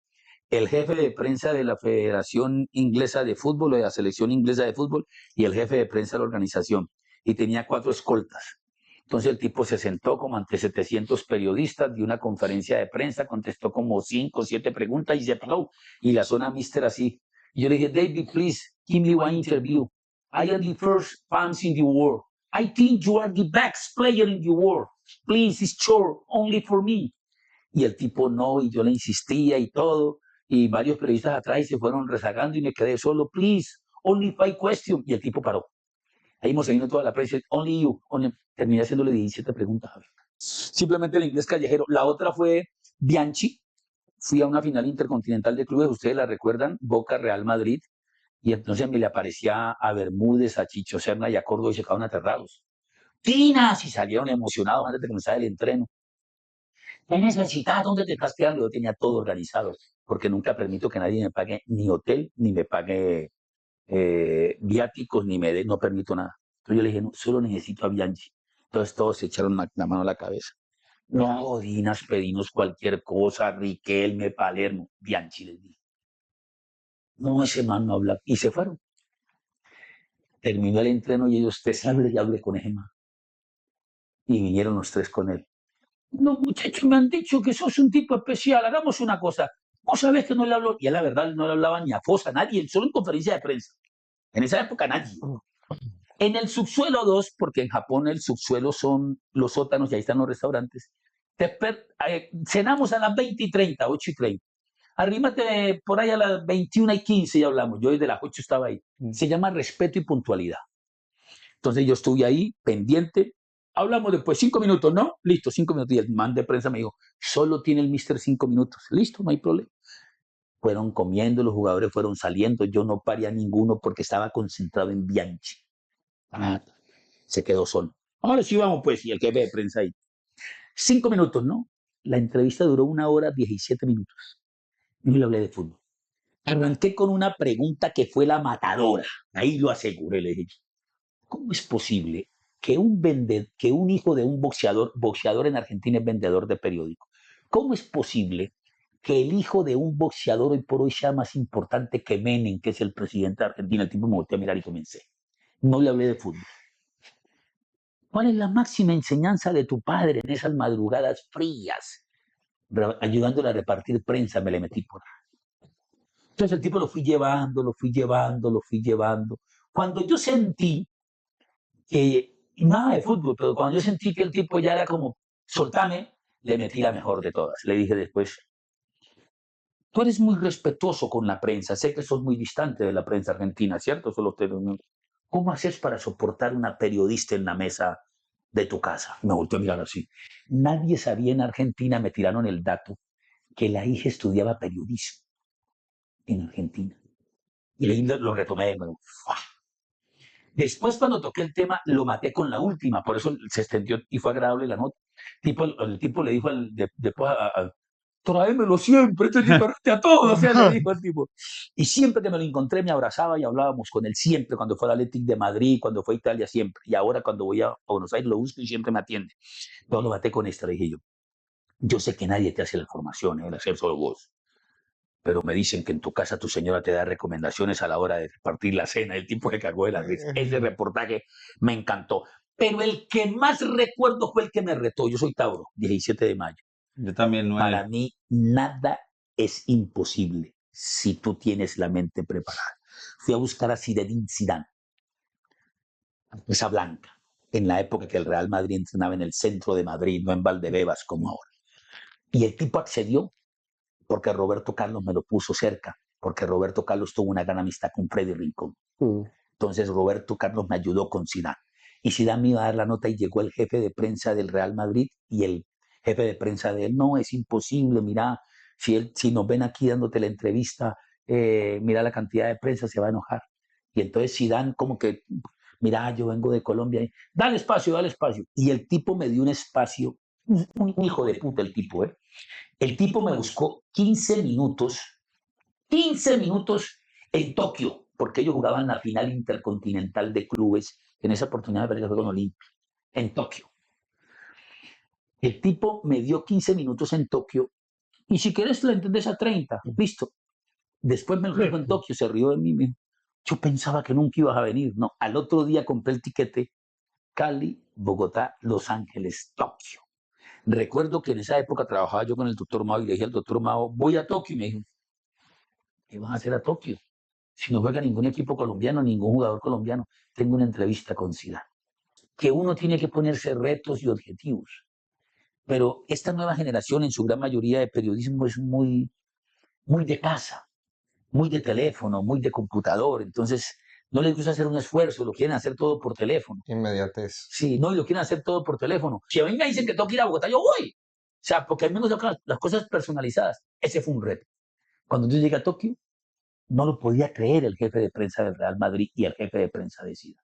el jefe de prensa de la Federación Inglesa de Fútbol, o de la Selección Inglesa de Fútbol, y el jefe de prensa de la organización. Y tenía 4 escoltas. Entonces el tipo se sentó como ante 700 periodistas, dio una conferencia de prensa, contestó como 5 o 7 preguntas y se paró. Y la zona mister así. Y yo le dije, David, please, give me one interview. I am the first fans in the world. I think you are the best player in the world. Please, it's short, only for me. Y el tipo no, y yo le insistía y todo, y varios periodistas atrás y se fueron rezagando y me quedé solo, please, only 5 questions, y el tipo paró. Ahí se vino toda la prensa, only you, terminé haciéndole 17 preguntas. Simplemente el inglés callejero. La otra fue Bianchi, fui a una final intercontinental de clubes, ustedes la recuerdan, Boca Real Madrid, y entonces me le aparecía a Bermúdez, a Chicho Serna y a Córdoba y se quedaban aterrados. ¡Tinas! Y salieron emocionados antes de comenzar el entreno. ¿Qué necesitas? ¿Dónde te estás quedando? Yo tenía todo organizado, porque nunca permito que nadie me pague ni hotel, ni me pague viáticos, no permito nada. Entonces yo le dije, no, solo necesito a Bianchi. Entonces todos se echaron la mano a la cabeza. No, Dinas, pedimos cualquier cosa, Riquelme, Palermo, Bianchi les dije. No, ese man no habla. Y se fueron. Terminó el entreno y ellos, te hable y hable con ese man. Y vinieron los 3 con él. No, muchachos, me han dicho que sos un tipo especial, hagamos una cosa. Vos sabés que no le hablo, y a la verdad no le hablaba ni a Fosa, a nadie, solo en conferencia de prensa. En esa época nadie. En el subsuelo 2, porque en Japón el subsuelo son los sótanos y ahí están los restaurantes, cenamos a las 20:30, 8:30. Arrímate por ahí a las 21:15 y hablamos. Yo desde las 8 estaba ahí. Se llama respeto y puntualidad. Entonces yo estuve ahí pendiente. Hablamos después, 5 minutos, ¿no? Listo, 5 minutos. Y el man de prensa me dijo, solo tiene el mister 5 minutos. Listo, no hay problema. fueron comiendo, los jugadores fueron saliendo, yo no paré a ninguno porque estaba concentrado en Bianchi. Se quedó solo. Ahora sí vamos pues, y el jefe de prensa ahí. 5 minutos, ¿no? La entrevista duró 1 hora 17 minutos. Yo le hablé de fútbol. Arranqué con una pregunta que fue la matadora. Ahí lo aseguré, le dije. ¿Cómo es posible que que un hijo de un boxeador en Argentina es vendedor de periódico? ¿Cómo es posible que el hijo de un boxeador hoy por hoy sea más importante que Menem, que es el presidente de Argentina? El tipo me volteó a mirar y comencé. No le hablé de fútbol. ¿Cuál es la máxima enseñanza de tu padre en esas madrugadas frías? Ayudándole a repartir prensa, me le metí por ahí. Entonces el tipo lo fui llevando, lo fui llevando, lo fui llevando. Cuando yo sentí que, nada de fútbol, pero cuando yo sentí que el tipo ya era como, soltame, le metí la mejor de todas. Le dije después, tú eres muy respetuoso con la prensa, sé que sos muy distante de la prensa argentina, ¿cierto? ¿Cómo haces para soportar una periodista en la mesa de tu casa? Me volteó a mirar así. Nadie sabía en Argentina, me tiraron el dato, que la hija estudiaba periodismo en Argentina. Y ahí lo retomé de nuevo. Después, cuando toqué el tema, lo maté con la última, por eso se extendió y fue agradable la nota. El tipo le dijo después tráemelo siempre, este tipo a todos, o sea, le dijo al tipo. Y siempre que me lo encontré, me abrazaba y hablábamos con él, siempre, cuando fue al Athletic de Madrid, cuando fue a Italia, siempre. Y ahora, cuando voy a Buenos Aires, lo busco y siempre me atiende. Todo lo maté con esta, le dije yo. Yo sé que nadie te hace la formación, el hacer solo vos. Pero me dicen que en tu casa tu señora te da recomendaciones a la hora de repartir la cena. El tipo se cagó de la risa. Ese reportaje me encantó. Pero el que más recuerdo fue el que me retó. Yo soy Tauro, 17 de mayo. Yo también, Para 9. mí, nada es imposible si tú tienes la mente preparada. Fui a buscar a Zinedine Zidane, esa blanca, en la época que el Real Madrid entrenaba en el centro de Madrid, no en Valdebebas como ahora. Y el tipo accedió porque Roberto Carlos me lo puso cerca, porque Roberto Carlos tuvo una gran amistad con Freddy Rincón. Entonces Roberto Carlos me ayudó con Zidane. Y Zidane me iba a dar la nota y llegó el jefe de prensa del Real Madrid y el jefe de prensa de él, no, es imposible, mira, si nos ven aquí dándote la entrevista, mira la cantidad de prensa, se va a enojar. Y entonces Zidane como que, mira, yo vengo de Colombia, dale espacio, dale espacio. Y el tipo me dio un espacio, un hijo de puta el tipo, ¿eh? El tipo me buscó 15 minutos en Tokio, porque ellos jugaban la final intercontinental de clubes, que en esa oportunidad me parece que fue con Olimpia, en Tokio. El tipo me dio 15 minutos en Tokio, y si quieres lo entendés a 30, listo. Después me lo dijo en Tokio, se rió de mí. Yo pensaba que nunca ibas a venir. No, al otro día compré el tiquete Cali, Bogotá, Los Ángeles, Tokio. Recuerdo que en esa época trabajaba yo con el doctor Mao y le dije al doctor Mao, voy a Tokio. Y me dijo, ¿qué vas a hacer a Tokio? Si no juega ningún equipo colombiano, ningún jugador colombiano, tengo una entrevista con Zidane. Que uno tiene que ponerse retos y objetivos. Pero esta nueva generación, en su gran mayoría de periodismo, es muy de casa, muy de teléfono, muy de computador. Entonces, no les gusta hacer un esfuerzo, lo quieren hacer todo por teléfono. Inmediatez. Sí, no, y lo quieren hacer todo por teléfono. Si a mí me dicen que tengo que ir a Bogotá, yo voy. O sea, porque a mí me gustan las cosas personalizadas. Ese fue un reto. Cuando yo llegué a Tokio, no lo podía creer el jefe de prensa del Real Madrid y el jefe de prensa de Zidane.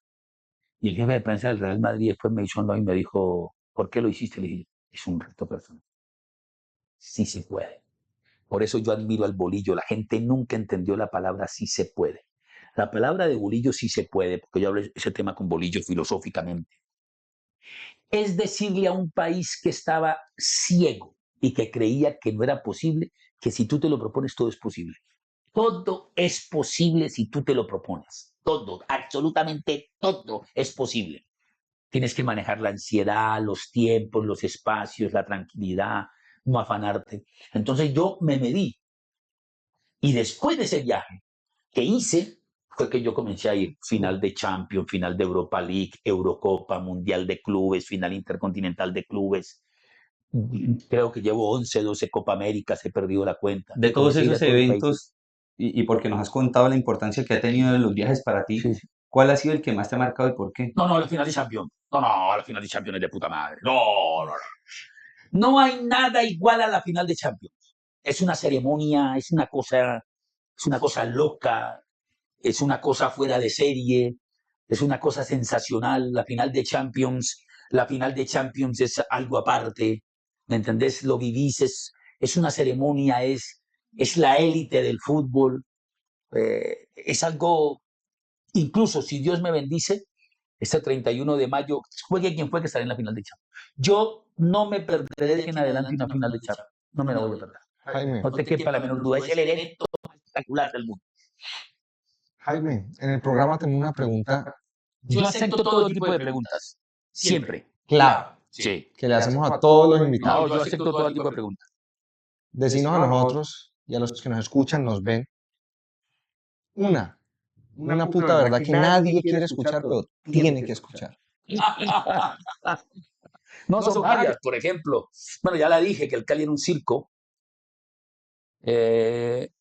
Y el jefe de prensa del Real Madrid después me hizo y me dijo, ¿por qué lo hiciste? Le dije, es un reto personal. Sí se puede. Por eso yo admiro al bolillo. La gente nunca entendió la palabra sí se puede. La palabra de bolillo sí se puede, porque yo hablé ese tema con bolillo filosóficamente. Es decirle a un país que estaba ciego y que creía que no era posible, que si tú te lo propones, todo es posible. Todo es posible si tú te lo propones. Todo, absolutamente todo es posible. Tienes que manejar la ansiedad, los tiempos, los espacios, la tranquilidad, no afanarte. Entonces yo me medí. Y después de ese viaje que hice, fue que yo comencé a ir final de Champions, final de Europa League, Eurocopa, Mundial de Clubes, final intercontinental de clubes. Creo que llevo 11, 12 Copa Américas, he perdido la cuenta. De Y todos comencé a ir a esos todos los países. eventos, y porque nos has contado la importancia que ha tenido en los viajes para ti, Sí, sí. ¿cuál ha sido el que más te ha marcado y por qué? No, la final de Champions. No, la final de Champions es de puta madre. No. No hay nada igual a la final de Champions. Es una ceremonia, es una cosa es una cosa loca, es una cosa fuera de serie, es una cosa sensacional. La final de Champions es algo aparte, ¿me entendés? Lo vivís, es una ceremonia, es la élite del fútbol, es algo, incluso si Dios me bendice, este 31 de mayo, juegue quien fue que estará en la final de Champions. Yo no me perderé de aquí en adelante una final de Champions, no me la voy a perder. Jaime, No te quepa la menor duda, es el evento más espectacular del mundo. Jaime, en el programa tengo una pregunta Yo acepto todo tipo de preguntas, siempre. clave Sí. que le hacemos a todos los No, invitados. yo acepto todo tipo de preguntas. Decinos a nosotros y a los que nos escuchan, nos ven, una puta verdad que nadie quiere escuchar, pero tiene que escuchar. No, son varias, por ejemplo. Bueno, ya la dije, que el Cali era un circo.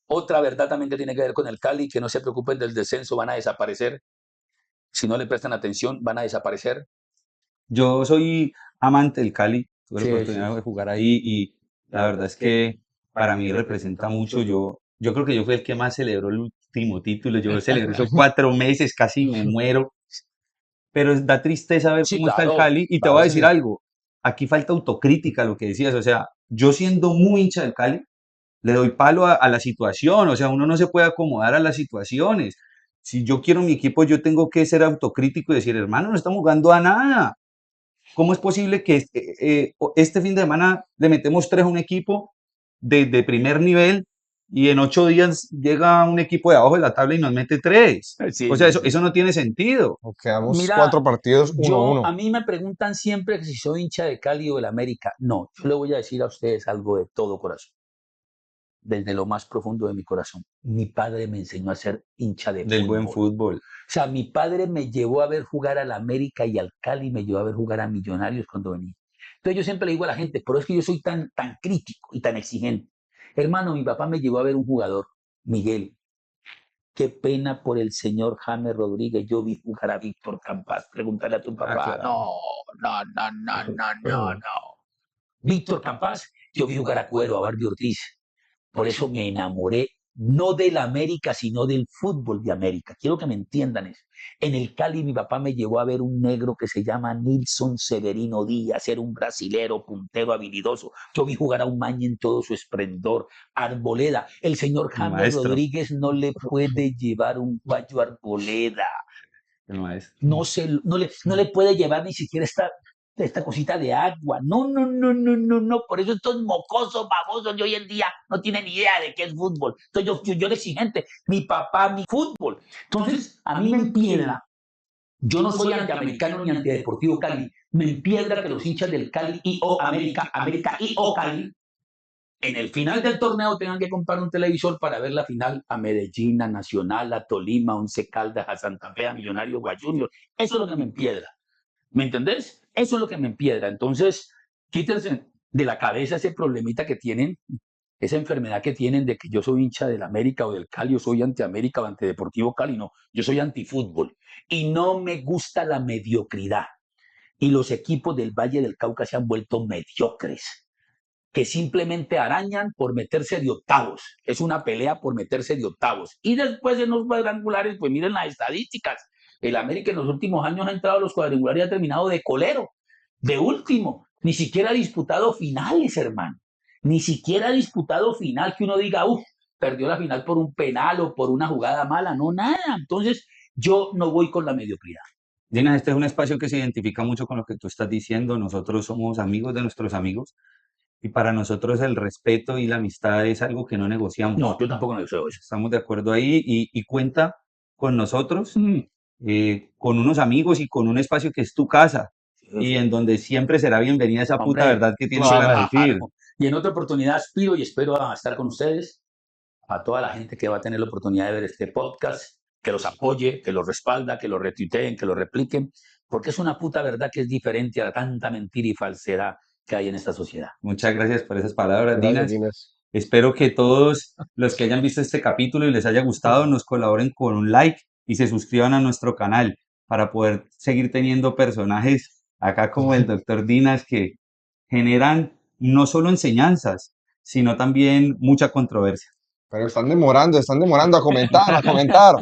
Otra verdad también que tiene que ver con el Cali, que no se preocupen del descenso, van a desaparecer. Si no le prestan atención, van a desaparecer. Yo soy amante del Cali, tuve la Sí, oportunidad sí. de jugar ahí y la verdad es que para mí representa mucho. Yo creo que yo fui el que más celebró el último título. Yo celebré esos 4 meses, casi me muero. Pero da tristeza ver Sí, cómo está el claro, Cali. Y te voy a decir algo, aquí falta autocrítica, lo que decías. O sea, yo siendo muy hincha del Cali, le doy palo a la situación. O sea, uno no se puede acomodar a las situaciones. Si yo quiero mi equipo, yo tengo que ser autocrítico y decir, hermano, no estamos jugando a nada. ¿Cómo es posible que este fin de semana le metemos 3 a un equipo de primer nivel y en 8 días llega un equipo de abajo de la tabla y nos mete 3? Sí, O sea, sí, eso, sí. eso no tiene sentido. Nos quedamos Mira, 4 partidos, 1-1. a mí me preguntan siempre que si soy hincha de Cali o del América. No, yo le voy a decir a ustedes algo de todo corazón, desde lo más profundo de mi corazón. Mi padre me enseñó a ser hincha de Del buen fútbol. fútbol. O sea, mi padre me llevó a ver jugar al América y al Cali, me llevó a ver jugar a Millonarios cuando venía. Entonces yo siempre le digo a la gente, pero es que yo soy tan crítico y tan exigente. Hermano, mi papá me llevó a ver un jugador, Miguel. Qué pena por el señor James Rodríguez. Yo vi jugar a Víctor Campas. Pregúntale a tu papá. Claro. No. Víctor Campas, yo vi jugar a Cuero, a Bardi Ortiz. Por eso me enamoré, no del América, sino del fútbol de América. Quiero que me entiendan eso. En el Cali mi papá me llevó a ver un negro que se llama Nilson Severino Díaz, era un brasilero, puntero, habilidoso. Yo vi jugar a un Maña en todo su esplendor. Arboleda, el señor El James maestro. Rodríguez no le puede llevar un payo a Arboleda. El maestro. No le puede llevar ni siquiera esta cosita de agua. No. Por eso estos mocosos, babosos de hoy en día no tienen ni idea de qué es fútbol. Entonces yo era exigente. Mi papá, mi fútbol. Entonces, a mí me empiedra. Yo no soy antiamericano ni antideportivo Cali. Me empiedra que los hinchas del Cali y o América y o Cali, en el final del torneo tengan que comprar un televisor para ver la final a Medellín, a Nacional, a Tolima, a Once Caldas, a Santa Fe, a Millonarios, a Junior. Eso es lo que me empiedra. ¿Me entendés? Eso es lo que me empiedra. Entonces, quítense de la cabeza ese problemita que tienen, esa enfermedad que tienen de que yo soy hincha del América o del Cali, o soy anti-América o antideportivo Cali. No, yo soy antifútbol. Y no me gusta la mediocridad. Y los equipos del Valle del Cauca se han vuelto mediocres, que simplemente arañan por meterse de octavos. Es una pelea por meterse de octavos. Y después en los cuadrangulares, pues miren las estadísticas. El América en los últimos años ha entrado a los cuadrangulares y ha terminado de colero, de último. Ni siquiera ha disputado finales, hermano. Ni siquiera ha disputado final que uno diga, perdió la final por un penal o por una jugada mala. No, nada. Entonces, yo no voy con la mediocridad. Dinas, este es un espacio que se identifica mucho con lo que tú estás diciendo. Nosotros somos amigos de nuestros amigos y para nosotros el respeto y la amistad es algo que no negociamos. No, yo tampoco deseo eso. Estamos de acuerdo ahí y cuenta con nosotros, con unos amigos y con un espacio que es tu casa y en donde siempre será bienvenida esa puta Hombre, verdad que tienes claro. para decir. Y en otra oportunidad aspiro y espero a estar con ustedes, a toda la gente que va a tener la oportunidad de ver este podcast, que los apoye, que los respalda, que los retuiteen, que los repliquen, porque es una puta verdad que es diferente a tanta mentira y falsedad que hay en esta sociedad. Muchas gracias por esas palabras, Gracias, Dinas. Dinas. Espero que todos los que hayan visto este capítulo y les haya gustado nos colaboren con un like y se suscriban a nuestro canal para poder seguir teniendo personajes acá como el Dr. Dinas que generan no solo enseñanzas, sino también mucha controversia. Pero están demorando a comentar, a comentar.